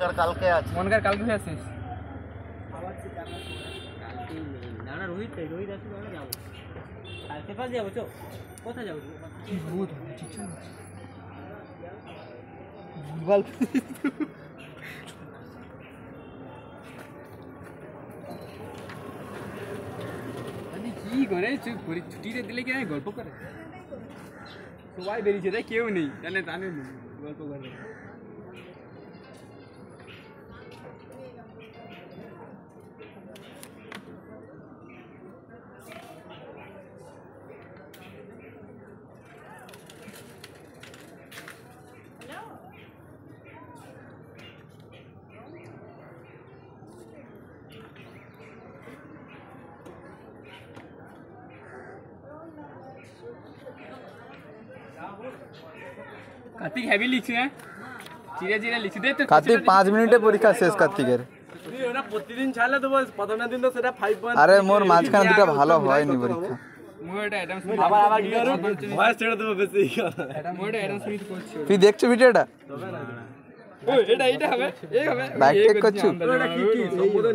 মনকার কালকে আছে। মনকার কালকে আছিস? না না রোহিত আছে না যাবো কালকে পাস যাবো চো কোথায় যাবো কি ভূত চিচু বল মানে কি করে ছুটিতে দিলে কি গল্প করে সবাই বেরিয়েছে তাই কেউ নেই জানে গল্প করে कार्तिक हैवी लिखছে হ্যাঁ চিরা চিরা লিখে দে তো कार्तिक 5 मिनिटे परीक्षा शेष कार्तिकेर ওটা প্রতিদিন ছাড়লে তো প্রথম দিন তো সেটা 5 আরে মোর মাঝখানে দুটো ভালো হয়নি পরীক্ষা মোটা অ্যাডাম স্মিথ আবার কি করব ভয়েস ছেড়ে দেব বেশি মোটা অ্যাডাম স্মিথ করছি তুই দেখছো ভিডিওটা ও এটা হবে এই হবে ব্যাক টেক করছো এটা কি সম্বোধন